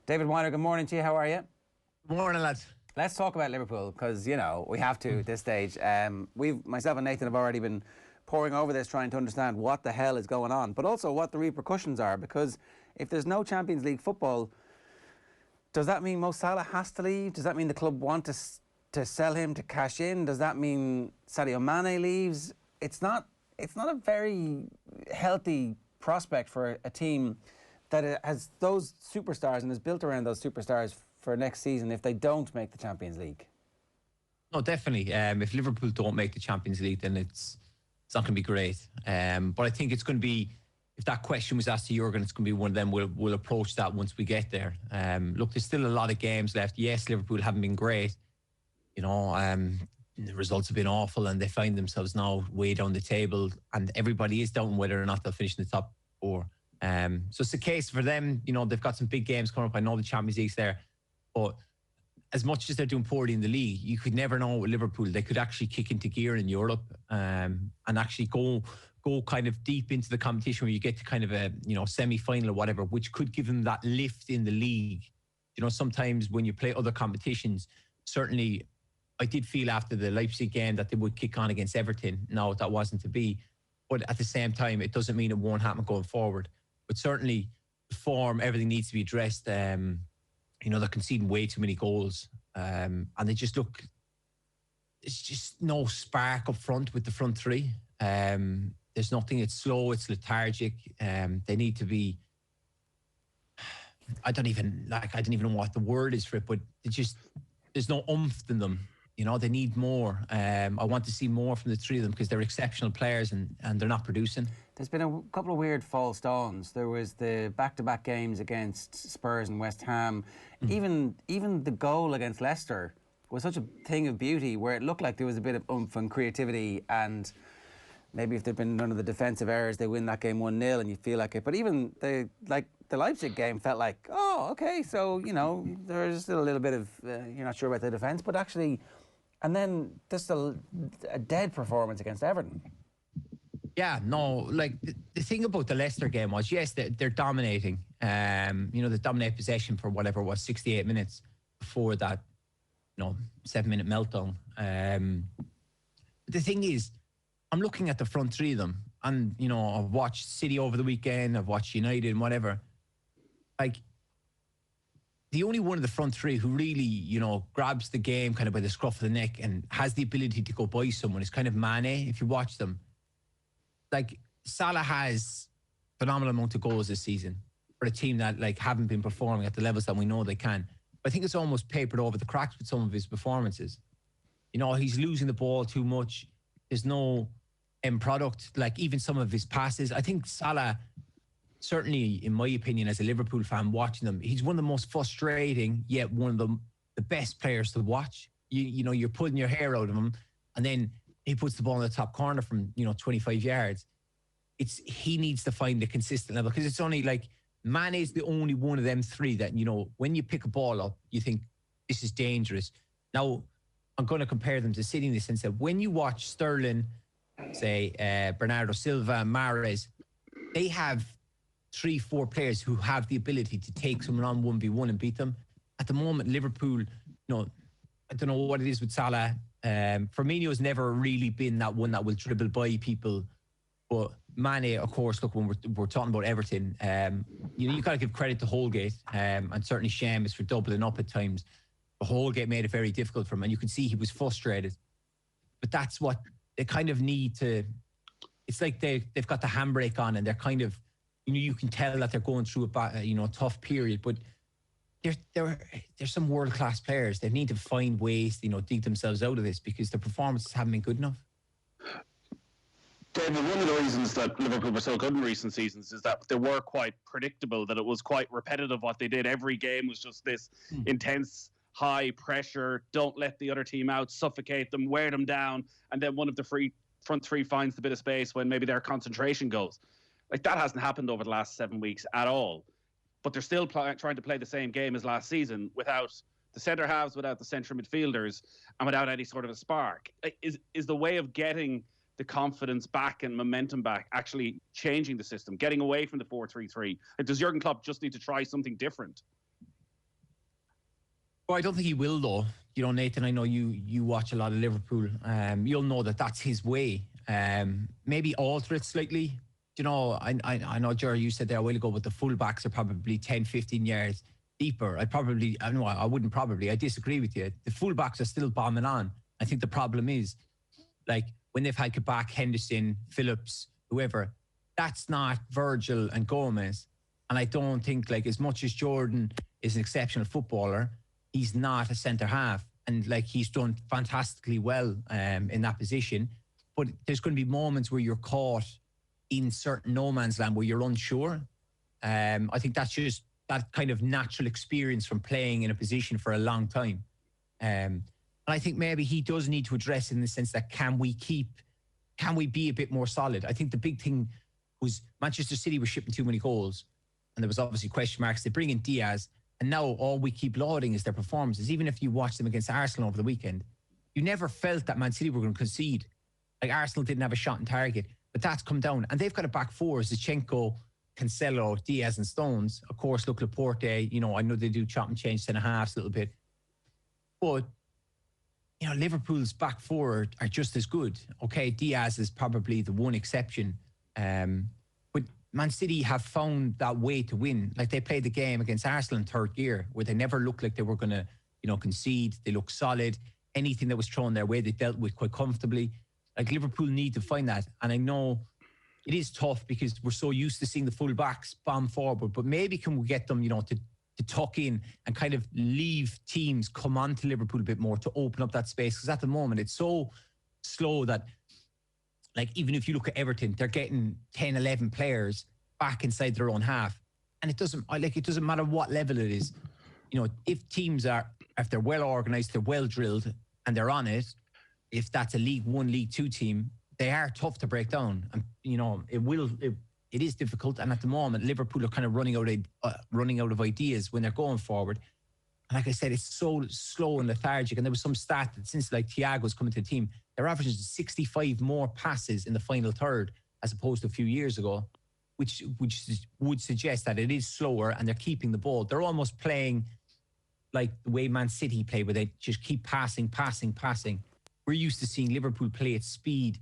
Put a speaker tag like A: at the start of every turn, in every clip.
A: David Weiner, good morning to you. How are you?
B: Good morning, lads.
A: Let's talk about Liverpool, because, you know, we have to at this stage. Myself and Nathan have already been poring over this, trying to understand what the hell is going on, but also what the repercussions are, because if there's no Champions League football, does that mean Mo Salah has to leave? Does that mean the club want to sell him to cash in? Does that mean Sadio Mane leaves? It's not a very healthy prospect for a team that has those superstars and is built around those superstars for next season if they don't make the Champions League.
B: No, definitely. If Liverpool don't make the Champions League, then it's not going to be great. But I think it's going to be, if that question was asked to Jurgen, it's going to be one of them. We'll approach that once we get there. Look, there's still a lot of games left. Yes, Liverpool haven't been great. You know, the results have been awful, and they find themselves now way down the table, and everybody is doubting whether or not they'll finish in the top four. So it's a case for them. You know, they've got some big games coming up. I know the Champions League's there, but as much as they're doing poorly in the league, you could never know with Liverpool. They could actually kick into gear in Europe and actually go kind of deep into the competition where you get to kind of a, you know, semi-final or whatever, which could give them that lift in the league. You know, sometimes when you play other competitions, certainly I did feel after the Leipzig game that they would kick on against Everton. No, that wasn't to be. But at the same time, it doesn't mean it won't happen going forward. But certainly the form, everything needs to be addressed. You know, they're conceding way too many goals. And they just look, there's just no spark up front with the front three. There's nothing, it's slow, it's lethargic. They need to be, I don't even know what the word is for it, but there's no oomph in them. You know, they need more. I want to see more from the three of them because they're exceptional players and they're not producing. There's
A: been a couple of weird false dawns. There was the back-to-back games against Spurs and West Ham. Even the goal against Leicester was such a thing of beauty where it looked like there was a bit of oomph and creativity, and maybe if there'd been none of the defensive errors, they win that game 1-0 and you feel like it. But even the Leipzig game felt like, oh, okay, so, you know, there's still a little bit of, you're not sure about the defence, but actually, and then just a dead performance against Everton.
B: Yeah, no, like the thing about the Leicester game was, yes, they're dominating. You know, they dominate possession for whatever it was, 68 minutes before that, you know, 7-minute meltdown. The thing is, I'm looking at the front three of them, and, you know, I've watched City over the weekend, I've watched United and whatever. Like, the only one of the front three who really, you know, grabs the game kind of by the scruff of the neck and has the ability to go by someone is kind of Mane, if you watch them. Like, Salah has phenomenal amount of goals this season for a team that, like, haven't been performing at the levels that we know they can. But I think it's almost papered over the cracks with some of his performances. You know, he's losing the ball too much. There's no end product. Like, even some of his passes. I think Salah, certainly, in my opinion, as a Liverpool fan watching them, he's one of the most frustrating, yet one of the best players to watch. You know, you're pulling your hair out of him, and then he puts the ball in the top corner from, you know, 25 yards. He needs to find the consistent level, because it's only like Mane is the only one of them three that, you know, when you pick a ball up, you think this is dangerous. Now, I'm going to compare them to City in the sense that when you watch Sterling, say Bernardo Silva, Mahrez, they have 3-4 players who have the ability to take someone on 1v1 and beat them. At the moment, Liverpool, you know, I don't know what it is with Salah. Firmino's never really been that one that will dribble by people. But Mane, of course, look, when we're talking about Everton, you know, you got to give credit to Holgate and certainly Seamus for doubling up at times. But Holgate made it very difficult for him, and you could see he was frustrated. But that's what they kind of need to. It's like they've got the handbrake on, and they're kind of, you know, you can tell that they're going through a tough period. But they're some world class players. They need to find ways to, you know, dig themselves out of this, because the performances haven't been good enough.
C: David, one of the reasons that Liverpool were so good in recent seasons is that they were quite predictable, that it was quite repetitive what they did. Every game was just this intense, high pressure, don't let the other team out, suffocate them, wear them down, and then one of the front three finds the bit of space when maybe their concentration goes. Like, that hasn't happened over the last 7 weeks at all. But they're still trying to play the same game as last season without the centre halves, without the central midfielders, and without any sort of a spark. Is the way of getting the confidence back and momentum back actually changing the system, getting away from the 4-3-3? Does Jurgen Klopp just need to try something different?
B: Well, I don't think he will, though. You know, Nathan, I know you watch a lot of Liverpool. You'll know that that's his way. Maybe alter it slightly. You know, I know, Jerry, you said there a while ago, but the fullbacks are probably 10, 15 yards deeper. I disagree with you. The fullbacks are still bombing on. I think the problem is, like, when they've had Kabak, Henderson, Phillips, whoever, that's not Virgil and Gomez. And I don't think, like, as much as Jordan is an exceptional footballer, he's not a centre half. And, like, he's done fantastically well in that position. But there's going to be moments where you're caught in certain no man's land where you're unsure. I think that's just that kind of natural experience from playing in a position for a long time. And I think maybe he does need to address it in the sense that can we be a bit more solid? I think the big thing was Manchester City was shipping too many goals. And there was obviously question marks. They bring in Diaz. And now all we keep lauding is their performances. Even if you watch them against Arsenal over the weekend, you never felt that Man City were going to concede. Like, Arsenal didn't have a shot on target. But that's come down. And they've got a back four: Zinchenko, Cancelo, Diaz and Stones. Of course, look, Laporte, you know, I know they do chop and change centre-halves a little bit. But, you know, Liverpool's back four are just as good. Okay, Diaz is probably the one exception. But Man City have found that way to win. Like, they played the game against Arsenal in third gear where they never looked like they were going to, you know, concede. They looked solid. Anything that was thrown their way, they dealt with quite comfortably. Like, Liverpool need to find that. And I know it is tough because we're so used to seeing the full backs bomb forward, but maybe can we get them, you know, to tuck in and kind of leave teams come on to Liverpool a bit more to open up that space? Because at the moment, it's so slow that, like, even if you look at Everton, they're getting 10, 11 players back inside their own half. And it doesn't matter what level it is. You know, if they're well organised, they're well drilled and they're on it, if that's a League One, League Two team, they are tough to break down. And, you know, it is difficult. And at the moment, Liverpool are kind of running out of ideas when they're going forward. And like I said, it's so slow and lethargic. And there was some stat that since, like, Thiago's coming to the team, they're averaging 65 more passes in the final third as opposed to a few years ago, which would suggest that it is slower and they're keeping the ball. They're almost playing like the way Man City play, where they just keep passing. We're used to seeing Liverpool play at speed.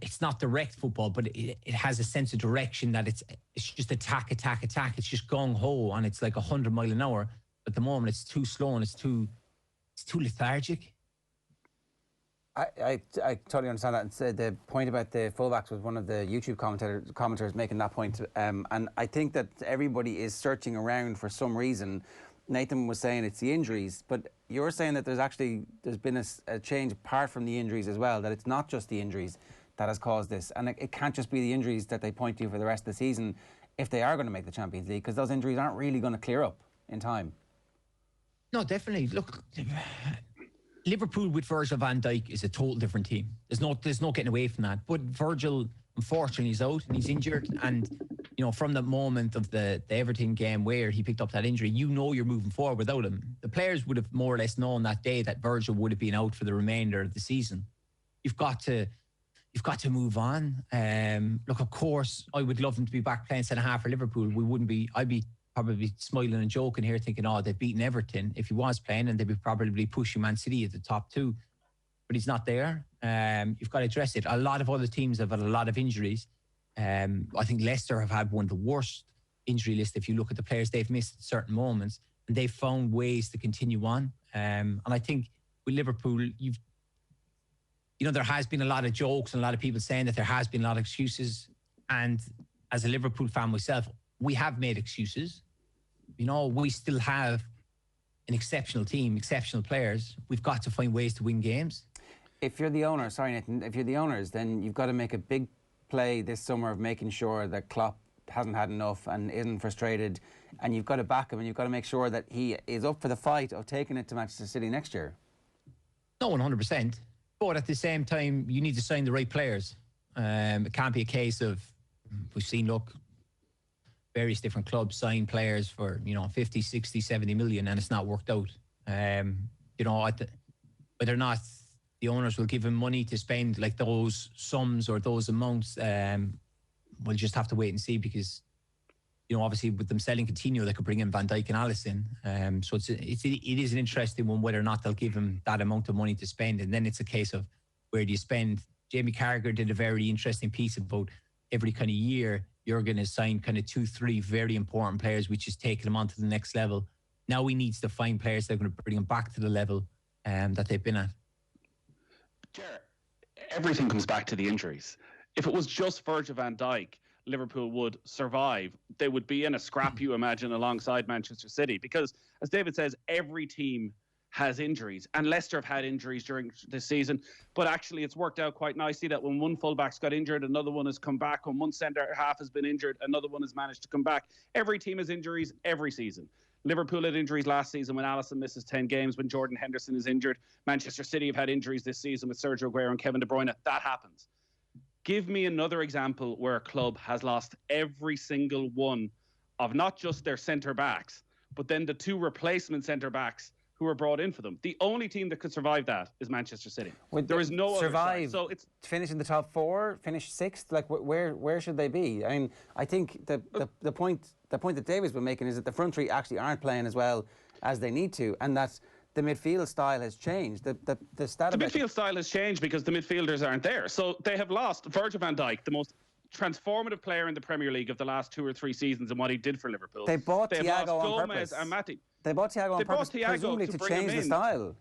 B: It's not direct football, but it has a sense of direction that it's just attack. It's just gung-ho, and it's like 100 mile an hour. At the moment, it's too slow and it's too lethargic.
A: I totally understand that. And so the point about the fullbacks was one of the YouTube commenters making that point. And I think that everybody is searching around for some reason. Nathan was saying it's the injuries, but you're saying that there's been a change apart from the injuries as well, that it's not just the injuries that has caused this. And it can't just be the injuries that they point to for the rest of the season if they are going to make the Champions League, because those injuries aren't really going to clear up in time.
B: No, definitely. Look, Liverpool with Virgil van Dijk is a total different team. There's no getting away from that. But Virgil, unfortunately, is out and he's injured. And, you know, from the moment of the Everton game where he picked up that injury, you know you're moving forward without him. The players would have more or less known that day that Virgil would have been out for the remainder of the season. You've got to move on. Look, of course, I would love him to be back playing centre-half for Liverpool. I'd be probably smiling and joking here thinking, oh, they've beaten Everton if he was playing, and they'd be probably pushing Man City at the top two. But he's not there. You've got to address it. A lot of other teams have had a lot of injuries. I think Leicester have had one of the worst injury lists if you look at the players they've missed at certain moments, and they've found ways to continue on. And I think with Liverpool, there has been a lot of jokes and a lot of people saying that there has been a lot of excuses. And as a Liverpool fan myself, we have made excuses. You know, we still have an exceptional team, exceptional players. We've got to find ways to win games.
A: If you're the owner, sorry Nathan, if you're the owners, then you've got to make a big play this summer of making sure that Klopp hasn't had enough and isn't frustrated, and you've got to back him, and you've got to make sure that he is up for the fight of taking it to Manchester City next year.
B: No, 100%. But at the same time, you need to sign the right players. It can't be a case of, we've seen, various different clubs sign players for, 50, 60, 70 million, and it's not worked out. Whether or not the owners will give him money to spend like those sums or those amounts, we'll just have to wait and see, because, you know, obviously with them selling Coutinho, they could bring in Van Dijk and Alisson. So it is an interesting one whether or not they'll give him that amount of money to spend. And then it's a case of where do you spend? Jamie Carragher did a very interesting piece about every kind of year you're going to sign kind of 2-3 very important players, which is taking them on to the next level. Now he needs to find players that are going to bring them back to the level that they've been at.
C: Ger, everything comes back to the injuries. If it was just Virgil van Dijk, Liverpool would survive. They would be in a scrap, you imagine, alongside Manchester City. Because, as David says, every team has injuries. And Leicester have had injuries during this season. But actually, it's worked out quite nicely that when one fullback's got injured, another one has come back. When one centre-half has been injured, another one has managed to come back. Every team has injuries every season. Liverpool had injuries last season when Alisson misses 10 games, when Jordan Henderson is injured. Manchester City have had injuries this season with Sergio Aguero and Kevin De Bruyne. That happens. Give me another example where a club has lost every single one of not just their centre-backs, but then the 2 replacement centre-backs who were brought in for them. The only team that could survive that is Manchester City. There is no
A: survive.
C: Other side. So it's
A: finish in the top 4, finish 6th. Like where should they be? I mean, I think the point that David's been making is that the front 3 actually aren't playing as well as they need to, and that's the midfield style has changed. The
C: midfield style has changed because the midfielders aren't there. So they have lost Virgil van Dijk, the most transformative player in the Premier League of the last 2 or 3 seasons, and what he did for Liverpool.
A: They bought Thiago on
C: Gomez
A: purpose.
C: And Matip.
A: They bought Thiago on purpose, presumably to change the style.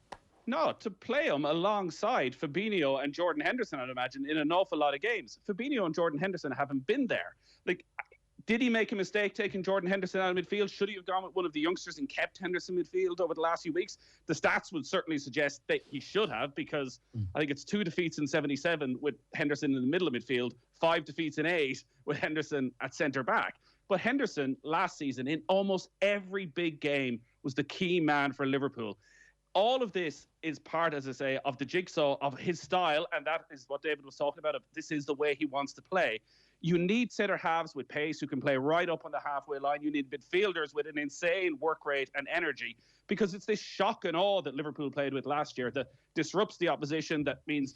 C: No, to play him alongside Fabinho and Jordan Henderson, I'd imagine, in an awful lot of games. Fabinho and Jordan Henderson haven't been there. Like, did he make a mistake taking Jordan Henderson out of midfield? Should he have gone with one of the youngsters and kept Henderson midfield over the last few weeks? The stats would certainly suggest that he should have, because I think it's 2 defeats in 77 with Henderson in the middle of midfield, 5 defeats in 8 with Henderson at centre-back. But Henderson last season, in almost every big game, was the key man for Liverpool. All of this is part, as I say, of the jigsaw of his style, and that is what David was talking about. This is the way he wants to play. You need centre halves with pace who can play right up on the halfway line. You need midfielders with an insane work rate and energy, because it's this shock and awe that Liverpool played with last year that disrupts the opposition. That means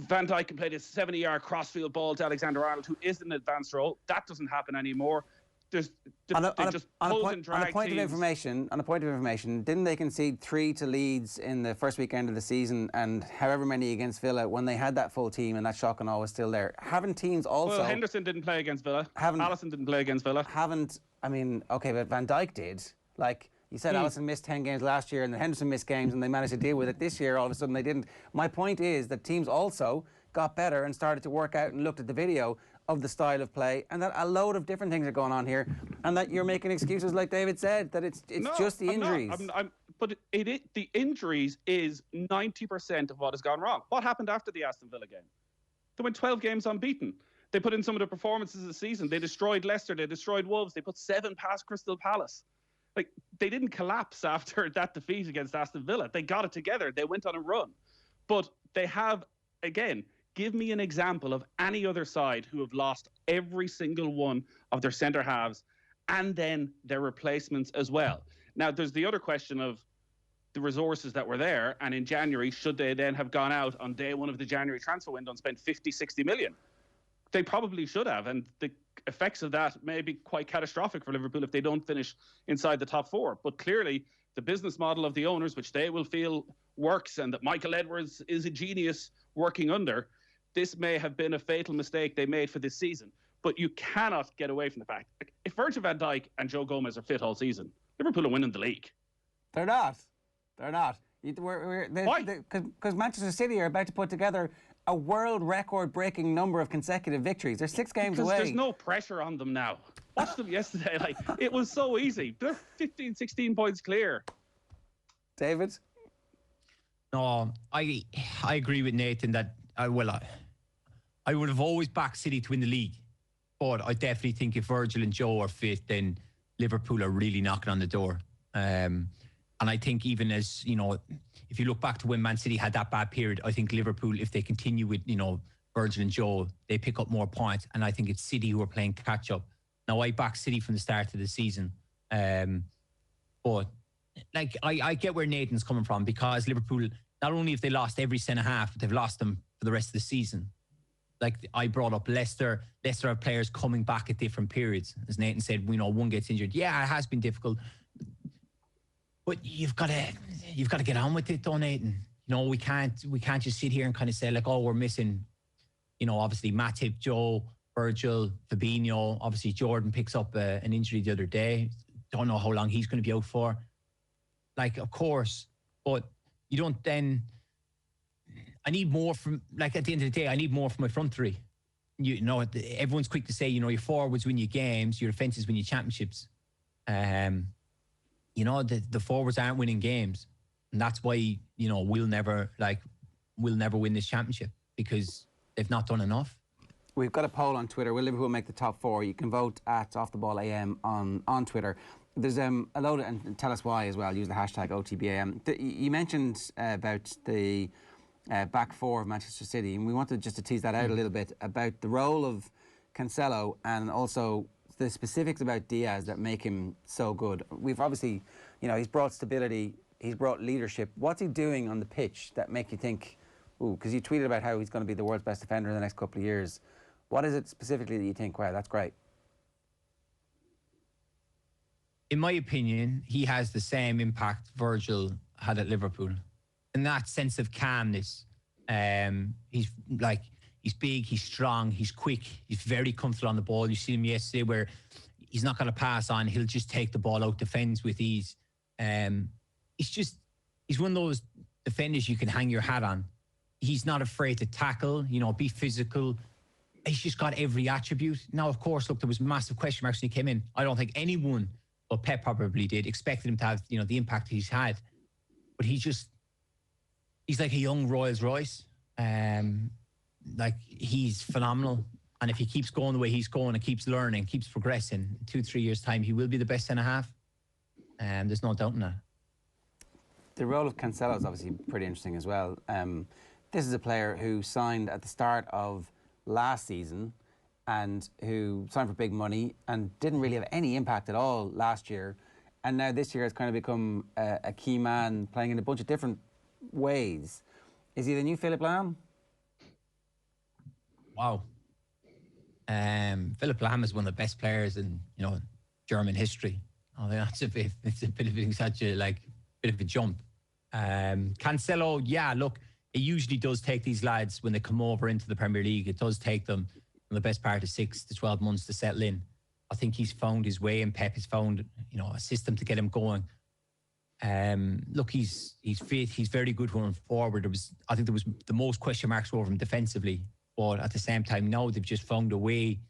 C: Van Dijk can play this 70-yard crossfield ball to Alexander-Arnold, who is in an advanced role. That doesn't happen anymore. On a point of
A: information, didn't they concede 3 to Leeds in the first weekend of the season, and however many against Villa when they had that full team, and that shock and awe was still there? Haven't teams also...
C: Well, Henderson didn't play against Villa. Alisson didn't play against Villa.
A: But Van Dijk did. Like, you said Alisson missed 10 games last year and Henderson missed games and they managed to deal with it. This year, all of a sudden, they didn't. My point is that teams also got better and started to work out and looked at the video of the style of play, and that a load of different things are going on here, and that you're making excuses, like David said, that it's just the injuries.
C: But the injuries is 90% of what has gone wrong. What happened after the Aston Villa game? They went 12 games unbeaten. They put in some of the performances of the season. They destroyed Leicester. They destroyed Wolves. They put 7 past Crystal Palace. Like, they didn't collapse after that defeat against Aston Villa. They got it together. They went on a run. But they have, again... Give me an example of any other side who have lost every single one of their centre halves and then their replacements as well. Now, there's the other question of the resources that were there, and in January, should they then have gone out on day 1 of the January transfer window and spent 50, 60 million? They probably should have, and the effects of that may be quite catastrophic for Liverpool if they don't finish inside the top 4. But clearly, the business model of the owners, which they will feel works, and that Michael Edwards is a genius working under, this may have been a fatal mistake they made for this season. But you cannot get away from the fact, if Virgil van Dijk and Joe Gomez are fit all season, Liverpool are winning the league.
A: They're not. Why? Because Manchester City are about to put together a world record-breaking number of consecutive victories. They're 6 games away.
C: There's no pressure on them now. Watched them yesterday. It was so easy. They're 15, 16 points clear.
A: David?
B: No, I agree with Nathan that I would have always backed City to win the league, but I definitely think if Virgil and Joe are fit, then Liverpool are really knocking on the door. And I think even as, if you look back to when Man City had that bad period, I think Liverpool, if they continue with, Virgil and Joe, they pick up more points. And I think it's City who are playing catch up. Now, I backed City from the start of the season. But I get where Nathan's coming from, because Liverpool, not only have they lost every centre half, but they've lost them for the rest of the season. like I brought up Leicester. Leicester have players coming back at different periods. As Nathan said, one gets injured. Yeah, it has been difficult. But you've got to get on with it, though, Nathan. We can't just sit here and kind of say like, oh, we're missing, obviously Matip, Joe, Virgil, Fabinho. Obviously Jordan picks up an injury the other day. Don't know how long he's going to be out for. Like, of course, but you don't then. I need more from, like, at the end of the day, I need more from my front three. Everyone's quick to say, your forwards win you games, your defenses win you championships. The forwards aren't winning games. And that's why, we'll never win this championship, because they've not done enough.
A: We've got a poll on Twitter. Will Liverpool make the top 4? You can vote at Off the Ball AM on Twitter. There's a load, and tell us why as well. Use the hashtag OTB AM. You mentioned about the back four of Manchester City, and we wanted just to tease that out a little bit about the role of Cancelo and also the specifics about Diaz that make him so good. We've obviously, he's brought stability, he's brought leadership. What's he doing on the pitch that make you think, ooh, because you tweeted about how he's going to be the world's best defender in the next couple of years. What is it specifically that you think, wow, that's great?
B: In my opinion, he has the same impact Virgil had at Liverpool. In that sense of calmness. He's big, he's strong, he's quick, he's very comfortable on the ball. You see him yesterday where he's not going to pass on, he'll just take the ball out, defends with ease. He's one of those defenders you can hang your hat on. He's not afraid to tackle, be physical. He's just got every attribute. Now, of course, look, there was massive question marks when he came in. I don't think anyone, but Pep probably did, expected him to have, the impact he's had. But he's like a young Rolls Royce. He's phenomenal. And if he keeps going the way he's going and keeps learning, keeps progressing, 2-3 years' time, he will be the best centre-half. There's no doubt in that.
A: The role of Cancelo is obviously pretty interesting as well. This is a player who signed at the start of last season and who signed for big money and didn't really have any impact at all last year. And now this year has kind of become a key man, playing in a bunch of different ways. Is he the new Philip Lahm?
B: Wow. Philip Lahm is one of the best players in, German history. Oh, it's a bit of such a bit of a jump. Cancelo, yeah, look, it usually does take these lads when they come over into the Premier League. It does take them in the best part of 6 to 12 months to settle in. I think he's found his way, and Pep has found, a system to get him going. Look, he's fit. He's very good going forward. I think there was the most question marks over him defensively, but at the same time, now they've just found a way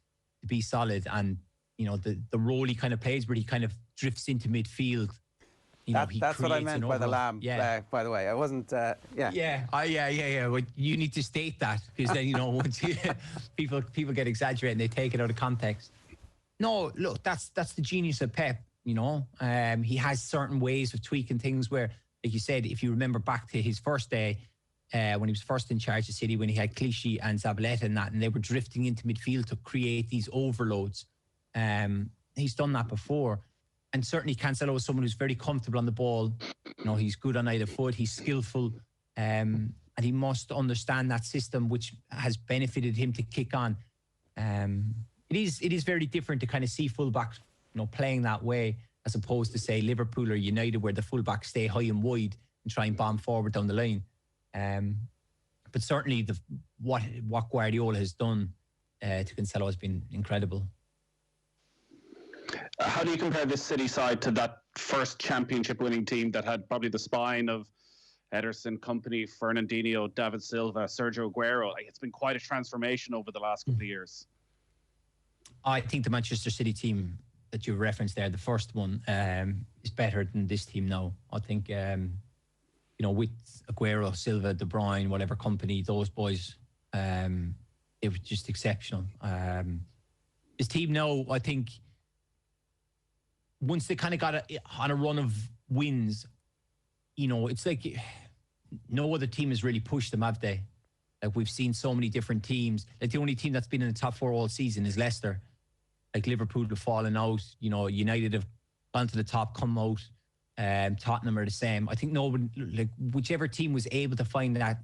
B: to be solid. And the role he kind of plays, where he kind of drifts into midfield.
A: That's what I meant by the Lamb.
B: Yeah.
A: By the way, I wasn't.
B: Yeah. Well, you need to state that, because then once people get exaggerated and they take it out of context. No, look, that's the genius of Pep. He has certain ways of tweaking things where, like you said, if you remember back to his first day, when he was first in charge of City, when he had Clichy and Zabaleta and they were drifting into midfield to create these overloads. He's done that before. And certainly Cancelo is someone who's very comfortable on the ball. He's good on either foot. He's skillful. And he must understand that system, which has benefited him to kick on. It is very different to kind of see fullbacks, playing that way, as opposed to, say, Liverpool or United, where the fullbacks stay high and wide and try and bomb forward down the line. But certainly what Guardiola has done to Cancelo has been incredible.
C: How do you compare this City side to that first championship winning team that had probably the spine of Ederson, Kompany, Fernandinho, David Silva, Sergio Aguero? It's been quite a transformation over the last couple of years.
B: I think the Manchester City team that you referenced there, the first one, is better than this team now. I think, with Aguero, Silva, De Bruyne, whatever Kompany, those boys, it was just exceptional. This team now, I think, once they kind of got on a run of wins, it's like no other team has really pushed them, have they? Like, we've seen so many different teams. Like, the only team that's been in the top 4 all season is Leicester. Like, Liverpool have fallen out. United have gone to the top, come out. Tottenham are the same. I think whichever team was able to find that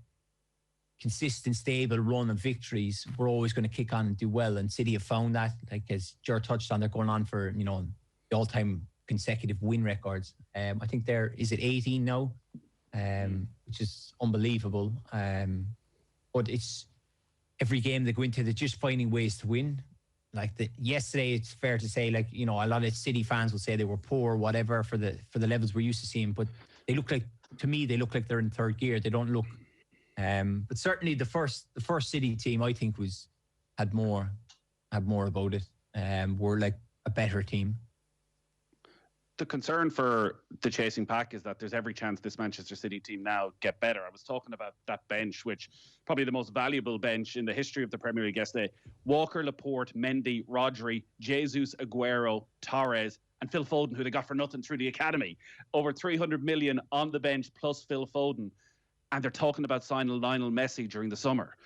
B: consistent, stable run of victories, we're always going to kick on and do well. And City have found that, like as Ger touched on, they're going on for, you know, the all-time consecutive win records. I think is it 18 now, which is unbelievable. But it's every game they go into, they're just finding ways to win. Like yesterday, it's fair to say, like, you know, a lot of City fans will say they were poor, whatever, for the levels we're used to seeing. But they look like, to me, they look like they're in third gear. They don't look. But certainly the first City team, I think, had more about it. Were like a better team.
C: The concern for the chasing pack is that there's every chance this Manchester City team now get better. I was talking about that bench, which probably the most valuable bench in the history of the Premier League yesterday. Walker, Laporte, Mendy, Rodri, Jesus, Aguero, Torres, and Phil Foden, who they got for nothing through the academy. Over 300 million on the bench plus Phil Foden. And they're talking about signing Lionel Messi during the summer.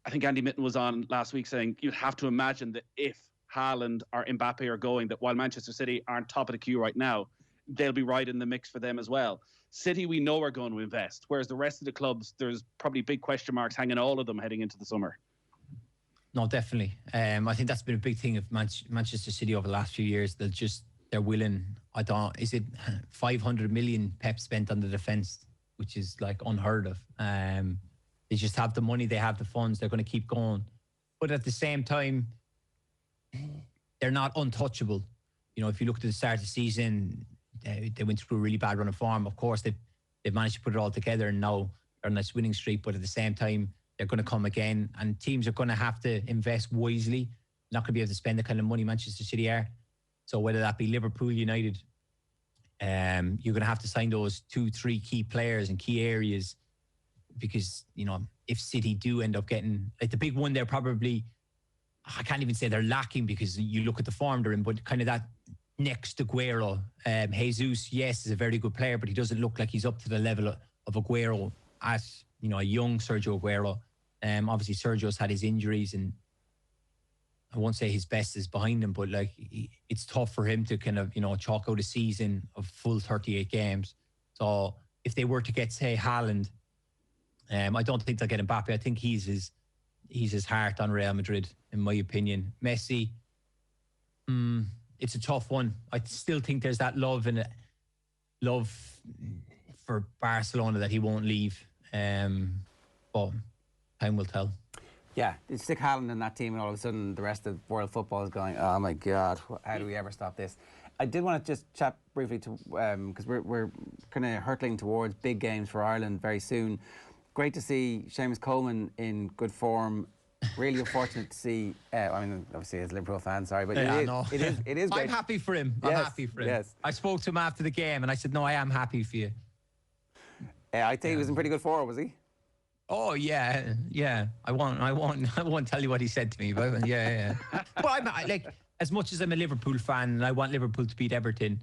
C: I think Andy Mitten was on last week saying you'd have to imagine that if Haaland or Mbappe are going, that while Manchester City aren't top of the queue right now, they'll be right in the mix for them as well. City, we know, are going to invest, whereas the rest of the clubs, there's probably big question marks hanging all of them heading into the summer.
B: No, definitely. I think that's been a big thing of Manchester City over the last few years. They're willing. Is it 500 million Pep spent on the defence, which is like unheard of. They just have the money, they have the funds, they're going to keep going. But at the same time, they're not untouchable. You know, if you look at the start of the season, they went through a really bad run of form. Of course, they've managed to put it all together, and now they're on this winning streak. But at the same time, they're going to come again, and teams are going to have to invest wisely. Not going to be able to spend the kind of money Manchester City are. So whether that be Liverpool, United, you're going to have to sign those 2-3 key players in key areas, because, you know, if City do end up getting, like, the big one, they're probably, I can't even say they're lacking, because you look at the form they're in, but kind of that next Aguero. Jesus, yes, is a very good player, but he doesn't look like he's up to the level of Aguero as, you know, a young Sergio Aguero. Obviously Sergio's had his injuries, and I won't say his best is behind him, but like, it's tough for him to kind of, you know, chalk out a season of full 38 games. So if they were to get, say, Haaland, I don't think they'll get Mbappe. I think he's his heart on Real Madrid, in my opinion. Messi, it's a tough one. I still think there's that love for Barcelona that he won't leave. But time will tell.
A: Yeah, you stick Haaland in that team, and all of a sudden the rest of world football is going, oh my God, how do we ever stop this? I did want to just chat briefly to, because we're kind of hurtling towards big games for Ireland very soon. Great to see Seamus Coleman in good form. Really unfortunate to see, I mean, obviously as a Liverpool fan, sorry, but
B: yeah,
A: it is great.
B: I'm happy for him. I'm happy for him.
A: Yes.
B: I spoke to him after the game, and I said, no, I am happy for you.
A: I think he was in pretty good form, was he?
B: Oh yeah. I won't tell you what he said to me, but yeah. But I'm like, as much as I'm a Liverpool fan and I want Liverpool to beat Everton,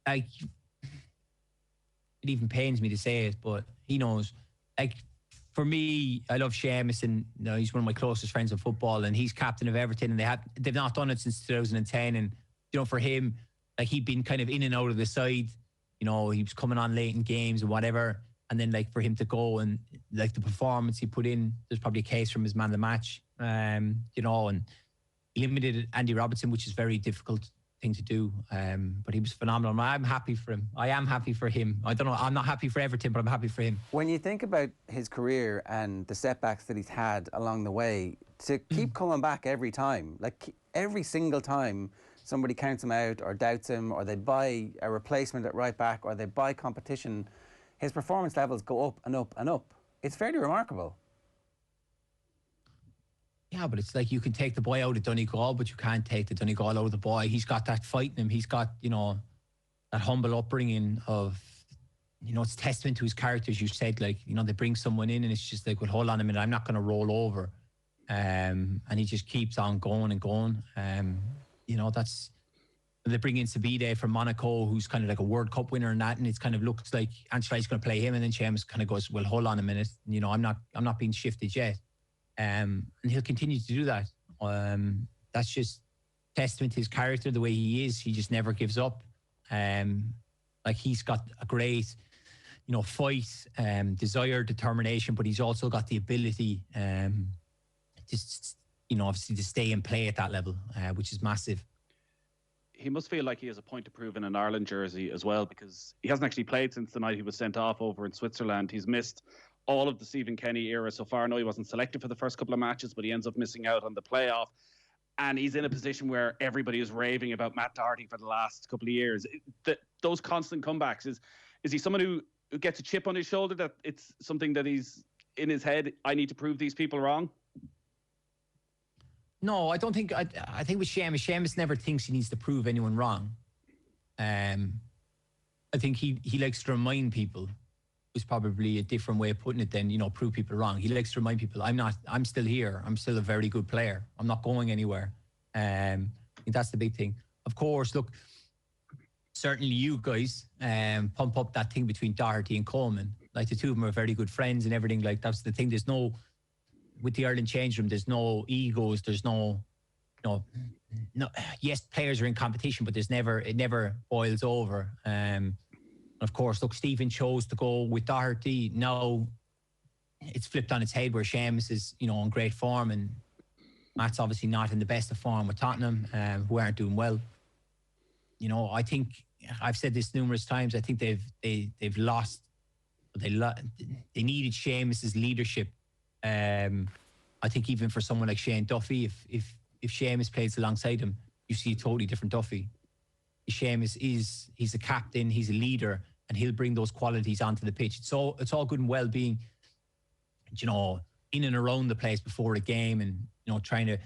B: like, it even pains me to say it, but he knows. Like, for me, I love Seamus, and, you know, he's one of my closest friends in football, and he's captain of Everton, and they've not done it since 2010. And, you know, for him, like, he'd been kind of in and out of the side. You know, he was coming on late in games and whatever. And then, like, for him to go and, like, the performance he put in, there's probably a case from his man of the match, you know, and he limited Andy Robertson, which is a very difficult thing to do. But he was phenomenal. I'm happy for him. I am happy for him. I don't know, I'm not happy for Everton, but I'm happy for him.
A: When you think about his career and the setbacks that he's had along the way, to keep coming back every time, like every single time somebody counts him out or doubts him, or they buy a replacement at right back, or they buy competition, his performance levels go up and up and up. It's fairly remarkable.
B: Yeah, but it's like, you can take the boy out of Donegal, but you can't take the Donegal out of the boy. He's got that fight in him. He's got, you know, that humble upbringing of, you know, it's testament to his character, as you said. Like, you know, they bring someone in and it's just like, well, hold on a minute, I'm not going to roll over. And he just keeps on going and going. You know, they bring in Sabide from Monaco, who's kind of like a World Cup winner and that, and it's kind of looks like Ancelotti's going to play him, and then Seamus kind of goes, well, hold on a minute, you know, I'm not being shifted yet. And he'll continue to do that. That's just testament to his character, the way he is. He just never gives up. Like, he's got a great, fight, desire, determination, but he's also got the ability, just, obviously to stay and play at that level, which is massive.
C: He must feel like he has a point to prove in an Ireland jersey as well, because he hasn't actually played since the night he was sent off over in Switzerland. He's missed all of the Stephen Kenny era so far. I know he wasn't selected for the first couple of matches, but he ends up missing out on the playoff. And he's in a position where everybody is raving about Matt Doherty for the last couple of years. Those constant comebacks, is he someone who gets a chip on his shoulder, that it's something that he's in his head, I need to prove these people wrong?
B: No, I don't think. I think with Seamus never thinks he needs to prove anyone wrong. I think he likes to remind people. Is probably a different way of putting it than prove people wrong. He likes to remind people, I'm still here. I'm still a very good player. I'm not going anywhere. I think that's the big thing. Of course, look, certainly you guys pump up that thing between Doherty and Coleman. Like, the two of them are very good friends and everything. Like, that's the thing. There's no, with the Ireland change room, there's no egos. There's no, yes, players are in competition, but it never boils over. Of course, look, Stephen chose to go with Doherty. Now it's flipped on its head, where Seamus is, in great form, and Matt's obviously not in the best of form with Tottenham, who aren't doing well. I think I've said this numerous times. I think they've lost. They needed Seamus's leadership. I think even for someone like Shane Duffy, if Seamus plays alongside him, you see a totally different Duffy. Seamus he's a captain, he's a leader, and he'll bring those qualities onto the pitch. So it's all good and well being, in and around the place before a game, and trying to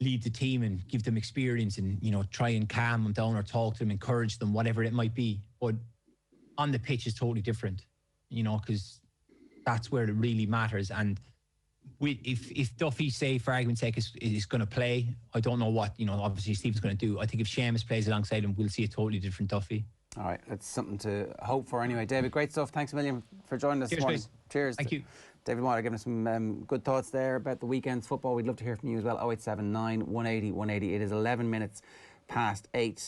B: lead the team and give them experience, and try and calm them down or talk to them, encourage them, whatever it might be. But on the pitch is totally different, because that's where it really matters. And if Duffy, say for argument's sake, is going to play, I don't know what obviously Stephen's going to do. I think if Seamus plays alongside him, we'll see a totally different Duffy.
A: All right, that's something to hope for anyway. David, great stuff. Thanks a million for joining us this morning.
B: Guys.
A: Cheers.
B: Thank you.
A: David Meyler giving us some good thoughts there about the weekend's football. We'd love to hear from you as well. 0879 180 180. It is 11 minutes past 8.